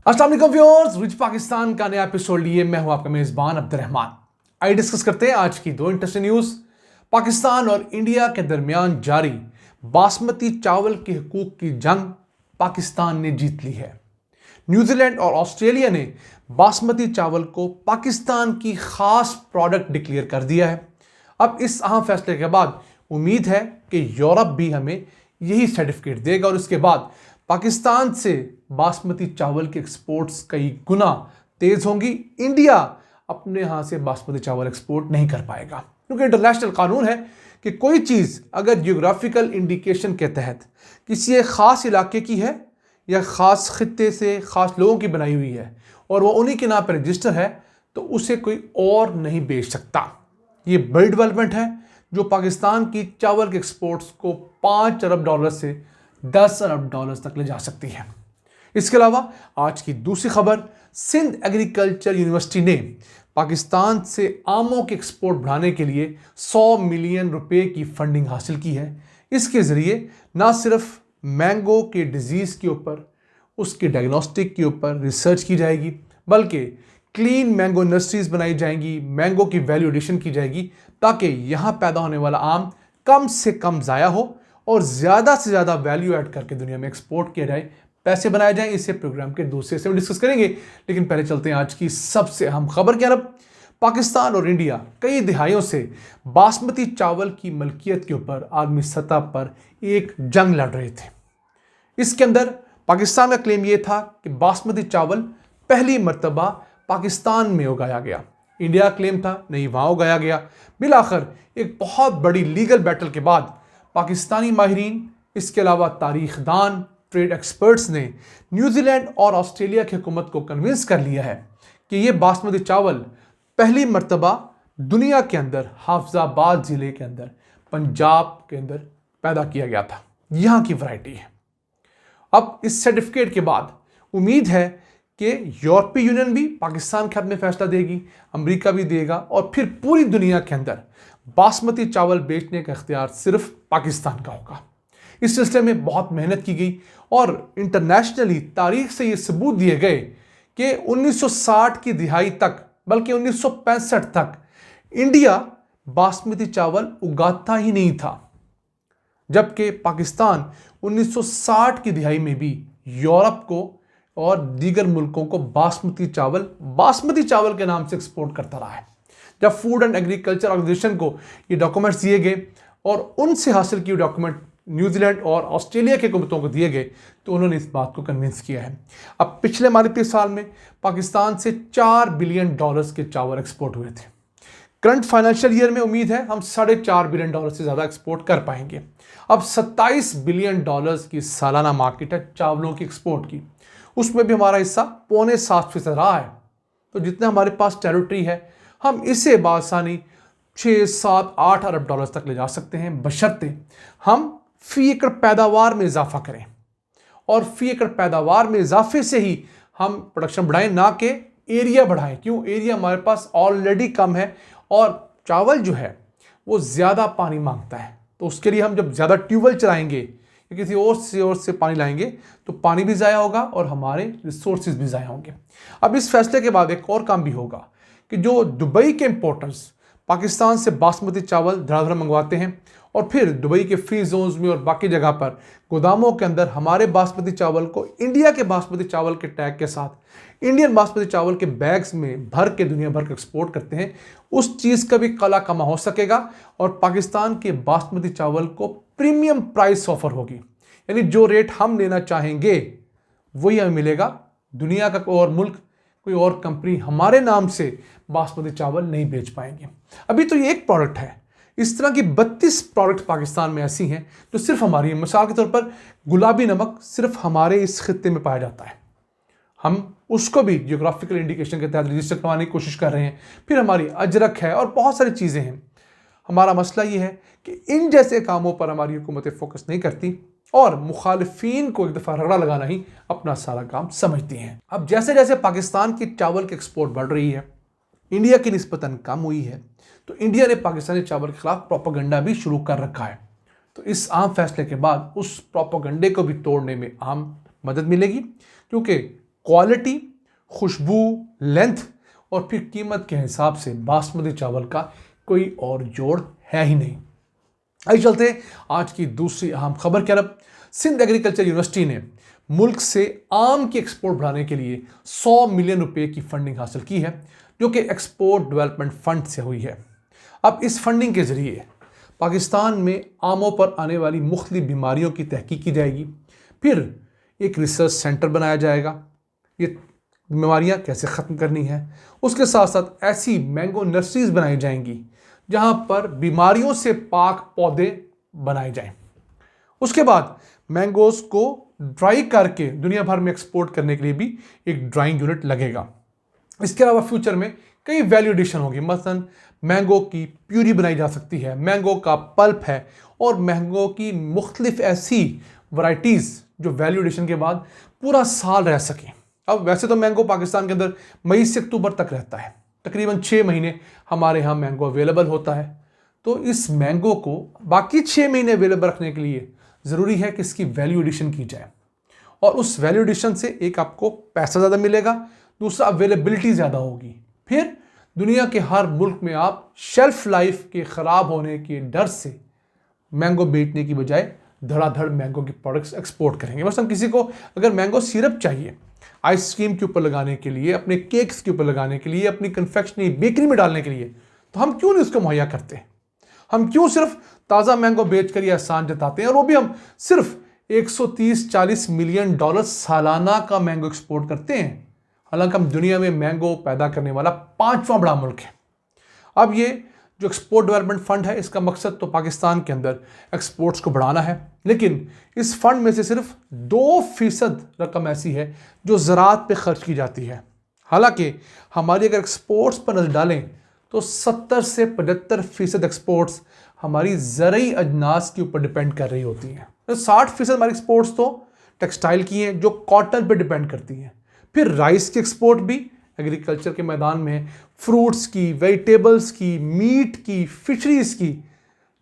अस्सलाम वालेकुम viewers, rich Pakistan का नया एपिसोड लिए मैं हूं आपका मेजबान अब्दुर्रहमान। आइए डिस्कस करते हैं आज की दो इंटरेस्टिंग न्यूज। पाकिस्तान और इंडिया के दरमियान जारी बासमती चावल के हुकूक की जंग पाकिस्तान ने जीत ली है। न्यूजीलैंड और ऑस्ट्रेलिया ने बासमती चावल को पाकिस्तान की खास प्रोडक्ट डिक्लेयर कर दिया है। अब इस अहम फैसले के बाद उम्मीद है कि यूरोप भी हमें यही सर्टिफिकेट देगा और इसके बाद पाकिस्तान से बासमती चावल के एक्सपोर्ट्स कई गुना तेज होंगी। इंडिया अपने यहां से बासमती चावल एक्सपोर्ट नहीं कर पाएगा, क्योंकि इंटरनेशनल कानून है कि कोई चीज़ अगर जियोग्राफिकल इंडिकेशन के तहत किसी एक ख़ास इलाके की है या ख़ास खित्ते से ख़ास लोगों की बनाई हुई है और वो उन्हीं के नाम पर रजिस्टर है, तो उसे कोई और नहीं बेच सकता। ये बड़ी डेवलपमेंट है जो पाकिस्तान की चावल के एक्सपोर्ट्स को 5 अरब डॉलर से 10 अरब डॉलर तक ले जा सकती है। इसके अलावा आज की दूसरी खबर, सिंध एग्रीकल्चर यूनिवर्सिटी ने पाकिस्तान से आमों के एक्सपोर्ट बढ़ाने के लिए 100 मिलियन रुपए की फंडिंग हासिल की है। इसके ज़रिए ना सिर्फ मैंगो के डिजीज़ के ऊपर, उसके डायग्नोस्टिक के ऊपर रिसर्च की जाएगी, बल्कि क्लीन मैंगो इंडस्ट्रीज बनाई जाएंगी, मैंगो की वैल्यू एडिशन की जाएगी ताकि यहाँ पैदा होने वाला आम कम से कम ज़ाया हो और ज़्यादा से ज़्यादा वैल्यू ऐड करके दुनिया में एक्सपोर्ट किया जाए, पैसे बनाए जाएं। इसे प्रोग्राम के दूसरे से डिस्कस करेंगे, लेकिन पहले चलते हैं आज की सबसे अहम खबर की तरफ। पाकिस्तान और इंडिया कई दिहाइयों से बासमती चावल की मलकियत के ऊपर आलमी सतह पर एक जंग लड़ रहे थे। इसके अंदर पाकिस्तान का क्लेम यह था कि बासमती चावल पहली मर्तबा पाकिस्तान में उगाया गया। इंडिया का क्लेम था नहीं, वहाँ उगाया गया। बिलाखिर एक बहुत बड़ी लीगल बैटल के बाद पाकिस्तानी माहिरीन, इसके अलावा तारीखदान, ट्रेड एक्सपर्ट्स ने न्यूजीलैंड और ऑस्ट्रेलिया की हुकूमत को कन्विंस कर लिया है कि ये बासमती चावल पहली मर्तबा दुनिया के अंदर हाफजाबाद ज़िले के अंदर पंजाब के अंदर पैदा किया गया था। यहाँ की वैरायटी है। अब इस सर्टिफिकेट के बाद उम्मीद है कि यूरोपीय यूनियन भी पाकिस्तान के हक में फैसला देगी, अमेरिका भी देगा और फिर पूरी दुनिया के अंदर बासमती चावल बेचने का इख्तियार सिर्फ पाकिस्तान का होगा। इस सिलसिले में बहुत मेहनत की गई और इंटरनेशनली तारीख से ये सबूत दिए गए कि 1960 की दिहाई तक, बल्कि 1965 तक इंडिया बासमती चावल उगाता ही नहीं था, जबकि पाकिस्तान 1960 की दिहाई में भी यूरोप को और दीगर मुल्कों को बासमती चावल के नाम से एक्सपोर्ट करता रहा है। जब फूड एंड एग्रीकल्चर ऑर्गेनाइजेशन को ये डॉक्यूमेंट्स दिए गए और उनसे हासिल किए डॉक्यूमेंट न्यूजीलैंड और ऑस्ट्रेलिया के हुकूमतों को दिए गए, तो उन्होंने इस बात को कन्विंस किया है। अब पिछले मालिकी साल में पाकिस्तान से 4 बिलियन डॉलर्स के चावल एक्सपोर्ट हुए थे। करंट फाइनेंशियल ईयर में उम्मीद है हम 4.5 बिलियन डॉलर से ज़्यादा एक्सपोर्ट कर पाएंगे। अब 27 बिलियन डॉलर्स की सालाना मार्केट है चावलों की एक्सपोर्ट की, उसमें भी हमारा हिस्सा 6.25% रहा है। तो जितने हमारे पास टेरिटरी है, हम इसे बासानी 6, 7, 8 अरब डॉलर तक ले जा सकते हैं, बशर्ते हम फी एकड़ पैदावार में इजाफा करें। और फी एकड़ पैदावार में इजाफे से ही हम प्रोडक्शन बढ़ाएं, ना कि एरिया बढ़ाएं। क्यों? एरिया हमारे पास ऑलरेडी कम है और चावल जो है वो ज़्यादा पानी मांगता है। तो उसके लिए हम जब ज़्यादा ट्यूबवेल चलाएंगे या किसी और से पानी लाएंगे तो पानी भी ज़ाया होगा और हमारे रिसोर्सेज भी ज़ाया होंगे। अब इस फैसले के बाद एक और काम भी होगा कि जो दुबई के इंपोर्टर्स पाकिस्तान से बासमती चावल धड़ाधड़ मंगवाते हैं और फिर दुबई के फ्री जोन्स में और बाकी जगह पर गोदामों के अंदर हमारे बासमती चावल को इंडिया के बासमती चावल के टैग के साथ इंडियन बासमती चावल के बैग्स में भर के दुनिया भर के एक्सपोर्ट करते हैं, उस चीज़ का भी कला कमा हो सकेगा और पाकिस्तान के बासमती चावल को प्रीमियम प्राइस ऑफर होगी। यानी जो रेट हम लेना चाहेंगे वही हमें मिलेगा। दुनिया का कोई और मुल्क, कोई और कंपनी हमारे नाम से बासमती चावल नहीं बेच पाएंगे। अभी तो ये एक प्रोडक्ट है, इस तरह की 32 प्रोडक्ट पाकिस्तान में ऐसी हैं जो सिर्फ हमारी हैं। मिसाल के तौर पर गुलाबी नमक सिर्फ हमारे इस खित्ते में पाया जाता है, हम उसको भी जियोग्राफिकल इंडिकेशन के तहत रजिस्टर करवाने की कोशिश कर रहे हैं। फिर हमारी अजरक है और बहुत सारी चीज़ें हैं। हमारा मसला ये है कि इन जैसे कामों पर हमारी हुकूमतें फोकस नहीं करती और मुखालिफिन को एक दफ़ा रगड़ा लगाना ही अपना सारा काम समझती हैं। अब जैसे जैसे पाकिस्तान की चावल की एक्सपोर्ट बढ़ रही है, इंडिया की निस्बतन कम हुई है, तो इंडिया ने पाकिस्तानी चावल के खिलाफ प्रोपेगेंडा भी शुरू कर रखा है। तो इस आम फैसले के बाद उस प्रोपेगेंडे को भी तोड़ने में अहम मदद मिलेगी, क्योंकि क्वालिटी, खुशबू, लेंथ और फिर कीमत के हिसाब से बासमती चावल का कोई और जोड़ है ही नहीं। आइए चलते हैं आज की दूसरी अहम खबर की तरफ। सिंध एग्रीकल्चर यूनिवर्सिटी ने मुल्क से आम की एक्सपोर्ट बढ़ाने के लिए 100 मिलियन रुपए की फंडिंग हासिल की है, जो कि एक्सपोर्ट डेवलपमेंट फंड से हुई है। अब इस फंडिंग के जरिए पाकिस्तान में आमों पर आने वाली मुख्तलिफ बीमारियों की तहकीक की जाएगी, फिर एक रिसर्च सेंटर बनाया जाएगा, ये बीमारियां कैसे ख़त्म करनी है। उसके साथ साथ ऐसी मैंगो नर्सरीज बनाई जाएंगी जहां पर बीमारियों से पाक पौधे बनाए जाएं। उसके बाद मैंगोज को ड्राई करके दुनिया भर में एक्सपोर्ट करने के लिए भी एक ड्राइंग यूनिट लगेगा। इसके अलावा फ्यूचर में कई वैल्यू एडिशन होगी, मसलन मैंगो की प्यूरी बनाई जा सकती है, मैंगो का पल्प है और मैंगो की मुख्तलिफ ऐसी वैरायटीज़ जो वैल्यू एडिशन के बाद पूरा साल रह सकें। अब वैसे तो मैंगो पाकिस्तान के अंदर मई से अक्टूबर तक रहता है, तकरीबन 6 महीने हमारे यहाँ मैंगो अवेलेबल होता है। तो इस मैंगो को बाकी 6 महीने अवेलेबल रखने के लिए ज़रूरी है कि इसकी वैल्यू एडिशन की जाए, और उस वैल्यू एडिशन से एक आपको पैसा ज़्यादा मिलेगा, दूसरा अवेलेबिलिटी ज़्यादा होगी। फिर दुनिया के हर मुल्क में आप शेल्फ लाइफ के ख़राब होने के डर से मैंगो बेचने की बजाय धड़ाधड़ मैंगो की प्रोडक्ट्स एक्सपोर्ट करेंगे। मसलन किसी को अगर मैंगो सिरप चाहिए आइसक्रीम के ऊपर लगाने के लिए, अपने केक्स के ऊपर लगाने के लिए, अपनी कन्फेक्शनरी बेकरी में डालने के लिए, तो हम क्यों नहीं उसको मुहैया करते? हम क्यों सिर्फ ताज़ा मैंगो बेच कर ये एहसान जताते हैं, और वो भी हम सिर्फ 130-40 मिलियन डॉलर सालाना का मैंगो एक्सपोर्ट करते हैं, हालांकि हम दुनिया में मैंगो पैदा करने वाला 5वां बड़ा मुल्क है। अब ये जो एक्सपोर्ट डेवलपमेंट फंड है, इसका मकसद तो पाकिस्तान के अंदर एक्सपोर्ट्स को बढ़ाना है, लेकिन इस फंड में से सिर्फ 2% रकम ऐसी है जो ज़राअत पे खर्च की जाती है। हालांकि हमारी अगर एक्सपोर्ट्स पर नज़र डालें तो 70 से 75% एक्सपोर्ट्स हमारी ज़रई अजनास के ऊपर डिपेंड कर रही होती हैं। तो 60% हमारी एक्सपोर्ट्स तो टेक्सटाइल की हैं जो कॉटन पर डिपेंड करती हैं। फिर राइस की एक्सपोर्ट भी एग्रीकल्चर के मैदान में, फ्रूट्स की, वेजिटेबल्स की, मीट की, फिशरीज़ की,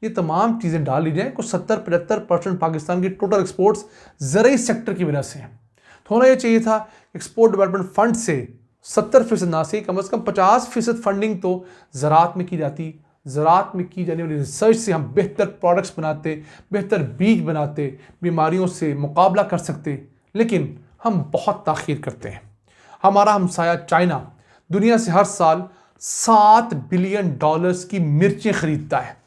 ये तमाम चीज़ें डाल ली जाएँ को 70-75% पाकिस्तान की टोटल एक्सपोर्ट्स ज़रई सेक्टर की वजह से हैं। तो होना ये चाहिए था एक्सपोर्ट डेवलपमेंट फंड से 70% ना से कम 50% फंडिंग तो ज़राअत में की जाती। ज़राअत में की जाने वाली रिसर्च से हम बेहतर प्रोडक्ट्स बनाते, बेहतर बीज बनाते, बीमारियों से मुकाबला कर सकते, लेकिन हम बहुत ताख़ीर करते हैं। हमारा हमसाया चाइना दुनिया से हर साल $7 बिलियन की मिर्चें ख़रीदता है,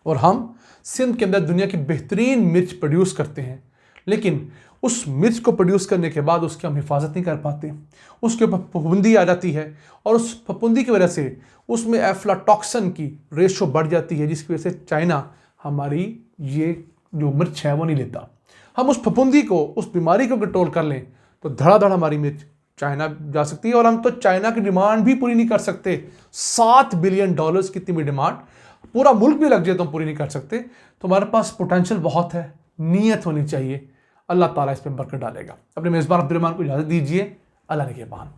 और हम सिंध के अंदर दुनिया की बेहतरीन मिर्च प्रोड्यूस करते हैं, लेकिन उस मिर्च को प्रोड्यूस करने के बाद उसकी हम हिफाजत नहीं कर पाते, उसके ऊपर फफूंदी आ जाती है, और उस फफूंदी की वजह से उसमें एफ्लाटॉक्सिन की रेशो बढ़ जाती है, जिसकी वजह से चाइना हमारी ये जो मिर्च है वो नहीं लेता। हम उस फफूंदी को, उस बीमारी को कंट्रोल कर लें तो धड़ाधड़ हमारी मिर्च चाइना जा सकती है, और हम तो चाइना की डिमांड भी पूरी नहीं कर सकते। $7 बिलियन की इतनी डिमांड पूरा मुल्क भी लग जाए तो हम पूरी नहीं कर सकते। तो हमारे पास पोटेंशियल बहुत है, नीयत होनी चाहिए, अल्लाह ताला इस पर बरकत डालेगा। अपने मेज़बान अब्दुर्रहमान को इजाज़त दीजिए। अल्लाह निगहबान।